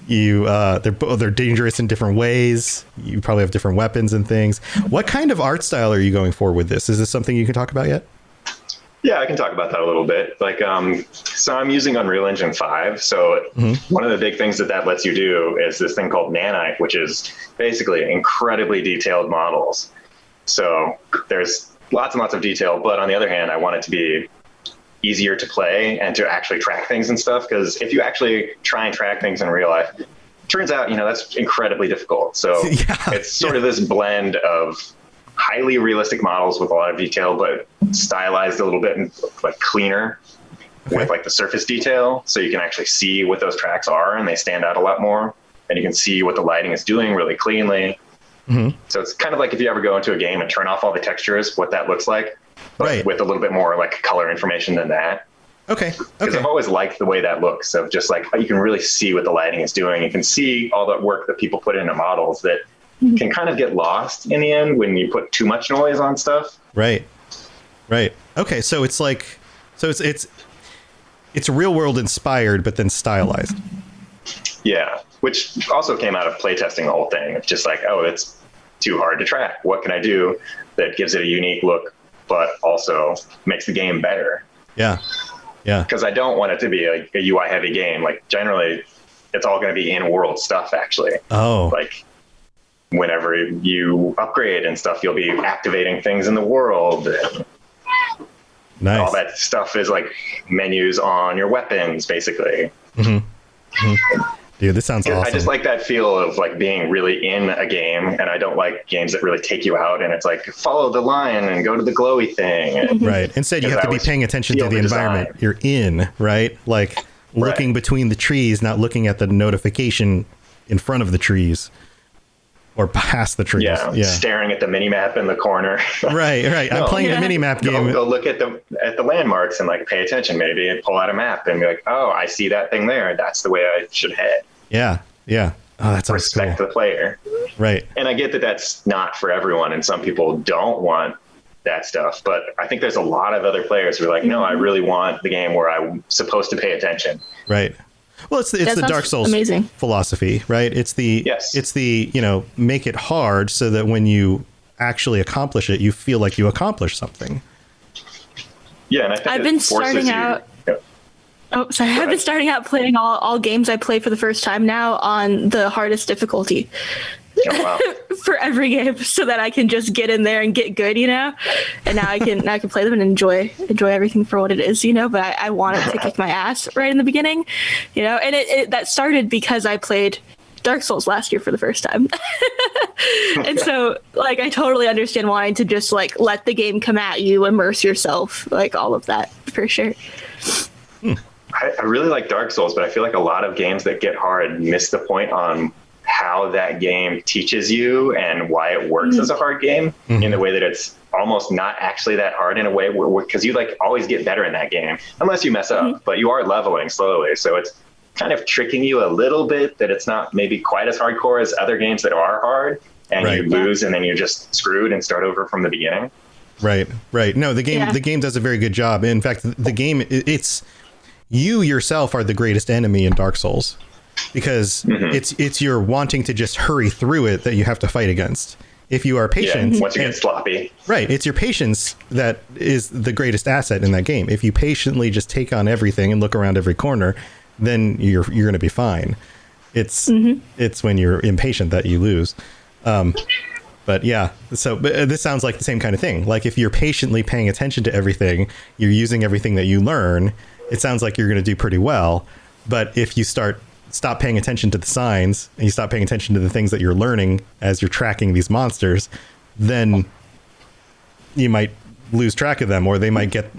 They're dangerous in different ways. You probably have different weapons and things. What kind of art style are you going for with this? Is this something you can talk about yet? Yeah, I can talk about that a little bit. Like, so I'm using Unreal Engine 5. So one of the big things that lets you do is this thing called nanite, which is basically incredibly detailed models. So there's lots and lots of detail, but on the other hand, I want it to be easier to play and to actually track things and stuff. Because if you actually try and track things in real life, it turns out, that's incredibly difficult. So it's sort of this blend of highly realistic models with a lot of detail, but stylized a little bit and like cleaner with like the surface detail. So you can actually see what those tracks are and they stand out a lot more. And you can see what the lighting is doing really cleanly. So it's kind of like if you ever go into a game and turn off all the textures, what that looks like, but with a little bit more like color information than that. Okay. Because I've always liked the way that looks. So just like you can really see what the lighting is doing. You can see all the work that people put into models that can kind of get lost in the end when you put too much noise on stuff. Right. Okay. So it's like, it's real world inspired, but then stylized. Yeah. Which also came out of playtesting the whole thing. It's just like, oh, it's too hard to track. What can I do that gives it a unique look, but also makes the game better? Yeah. Because I don't want it to be a UI heavy game. Like generally it's all going to be in world stuff actually. Like whenever you upgrade and stuff, you'll be activating things in the world. Nice. All that stuff is like menus on your weapons, basically. Dude, this sounds awesome. I just like that feel of like being really in a game, and I don't like games that really take you out and it's like follow the line and go to the glowy thing. Right. Instead, you have to be paying attention to the environment you're in, right? Like looking between the trees, not looking at the notification in front of the trees. Or past the trees. Yeah, staring at the mini map in the corner. Right. I'm playing a mini map game. Go look at the landmarks and like pay attention maybe and pull out a map and be like, oh, I see that thing there. That's the way I should head. Yeah. Oh, that's respect cool. The player. Right. And I get that that's not for everyone, and some people don't want that stuff. But I think there's a lot of other players who are like, no, I really want the game where I'm supposed to pay attention. Right. Well, it's the Dark Souls philosophy, right? It's the make it hard so that when you actually accomplish it, you feel like you accomplished something. Yeah, and I think I've been starting out. I've been starting out playing all games I play for the first time now on the hardest difficulty. Oh, wow. For every game, so that I can just get in there and get good, and now I can play them and enjoy everything for what it is, but I want it to kick my ass right in the beginning, and it that started because I played Dark Souls last year for the first time. And so like I totally understand wanting to just like let the game come at you, immerse yourself, like all of that for sure. I really like Dark Souls, but I feel like a lot of games that get hard miss the point on how that game teaches you and why it works as a hard game in the way that it's almost not actually that hard in a way because you like always get better in that game unless you mess up, but you are leveling slowly. So it's kind of tricking you a little bit that it's not maybe quite as hardcore as other games that are hard and you lose and then you're just screwed and start over from the beginning. Right. No, the game does a very good job. In fact, the game, it's you yourself are the greatest enemy in Dark Souls. because it's your wanting to just hurry through it that you have to fight against. If you are patient, once you get sloppy, right? It's your patience that is the greatest asset in that game. If you patiently just take on everything and look around every corner, then you're going to be fine. It's when you're impatient that you lose. But yeah, but this sounds like the same kind of thing. Like if you're patiently paying attention to everything, you're using everything that you learn. It sounds like you're going to do pretty well. But if you stop paying attention to the signs and you stop paying attention to the things that you're learning as you're tracking these monsters, then you might lose track of them, or they might get,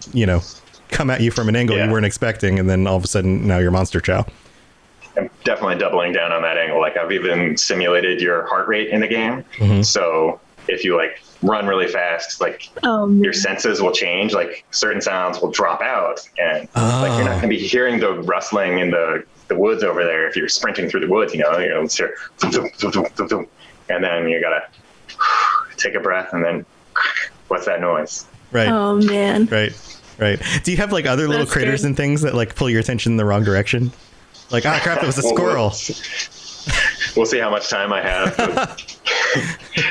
come at you from an angle you weren't expecting. And then all of a sudden now you're monster chow. I'm definitely doubling down on that angle. Like I've even simulated your heart rate in the game. So if you like run really fast, like your senses will change, like certain sounds will drop out, and like you're not going to be hearing the rustling in the woods over there if you're sprinting through the woods, it's your and then you gotta take a breath and then what's that noise? Right. Oh man. Right. Do you have like other little critters and things that like pull your attention in the wrong direction? Like, crap, it was a squirrel. We'll see how much time I have,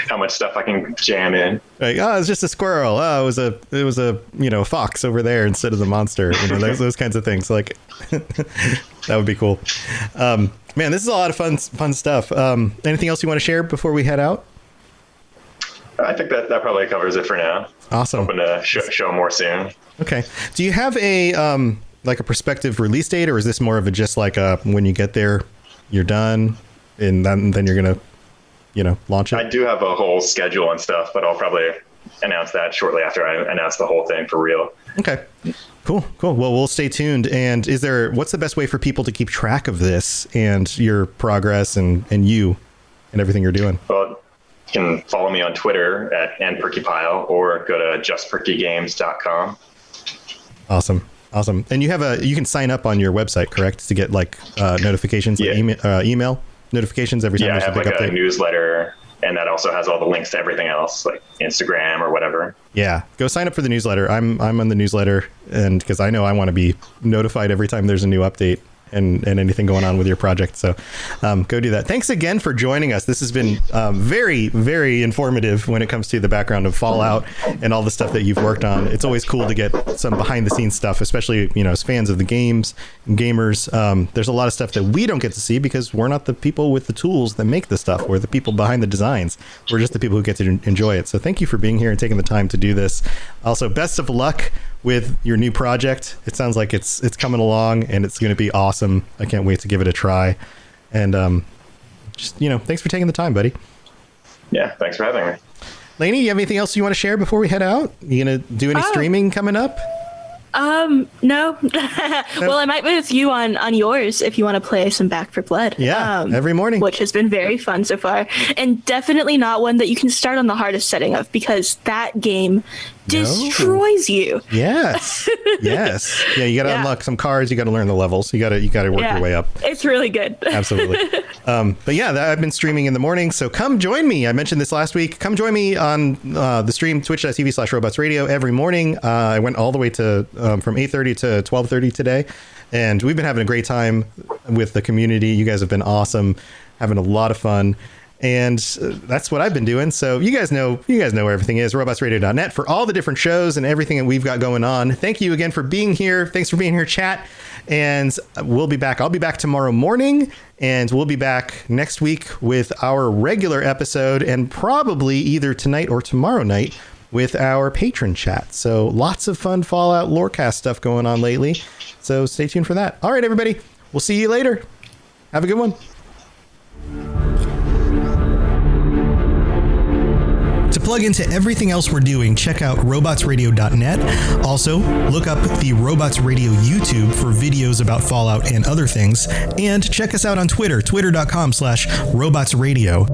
how much stuff I can jam in. Like, it's just a squirrel. Oh, it was a fox over there instead of the monster. Those kinds of things. Like, that would be cool. Man, this is a lot of fun stuff. Anything else you want to share before we head out? I think that probably covers it for now. Awesome. Hoping to show more soon. Okay. Do you have a like a prospective release date, or is this more of a just like when you get there, you're done, and then you're gonna, launch it? I do have a whole schedule and stuff, but I'll probably announce that shortly after I announce the whole thing for real. Okay. Cool. Well, we'll stay tuned. And what's the best way for people to keep track of this and your progress and you and everything you're doing? Well, you can follow me on Twitter at @Purkeypile or go to justpurkeygames.com. Awesome. And you can sign up on your website, correct? To get like notifications, like email notifications every time there's a big like update. A newsletter, and that also has all the links to everything else, like Instagram or whatever. Yeah. Go sign up for the newsletter. I'm on the newsletter, and because I know I want to be notified every time there's a new update and anything going on with your project. So go do that. Thanks again for joining us. This has been very, very informative when it comes to the background of Fallout and all the stuff that you've worked on. It's always cool to get some behind the scenes stuff, especially, as fans of the games and gamers. There's a lot of stuff that we don't get to see because we're not the people with the tools that make the stuff. We're the people behind the designs. We're just the people who get to enjoy it. So thank you for being here and taking the time to do this. Also, best of luck with your new project. It sounds like it's coming along and it's going to be awesome. I can't wait to give it a try. And just, thanks for taking the time, buddy. Yeah, thanks for having me. Lainey, you have anything else you want to share before we head out? You going to do any streaming coming up? No. Well, I might be with you on yours if you want to play some Back 4 Blood. Yeah, every morning. Which has been very fun so far. And definitely not one that you can start on the hardest setting of, because that game destroys you. Yes. Yes. Yeah, you got to unlock some cards. You got to learn the levels. You got to work your way up. It's really good. Absolutely. But yeah, I've been streaming in the morning. So come join me. I mentioned this last week. Come join me on the stream, twitch.tv/robotsradio every morning. I went all the way to from 8:30 to 12:30 today. And we've been having a great time with the community. You guys have been awesome, having a lot of fun. And that's what I've been doing. So you guys know where everything is, robotsradio.net, for all the different shows and everything that we've got going on. Thank you again for being here. Thanks for being here, chat. And we'll be back. I'll be back tomorrow morning, and we'll be back next week with our regular episode, and probably either tonight or tomorrow night with our patron chat. So lots of fun Fallout Lorecast stuff going on lately. So stay tuned for that. All right, everybody. We'll see you later. Have a good one. To plug into everything else we're doing, check out robotsradio.net. Also, look up the Robots Radio YouTube for videos about Fallout and other things. And check us out on Twitter, twitter.com/robotsradio.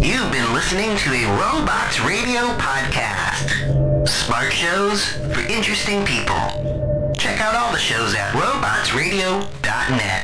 You've been listening to a Robots Radio podcast. Smart shows for interesting people. Check out all the shows at robotsradio.net.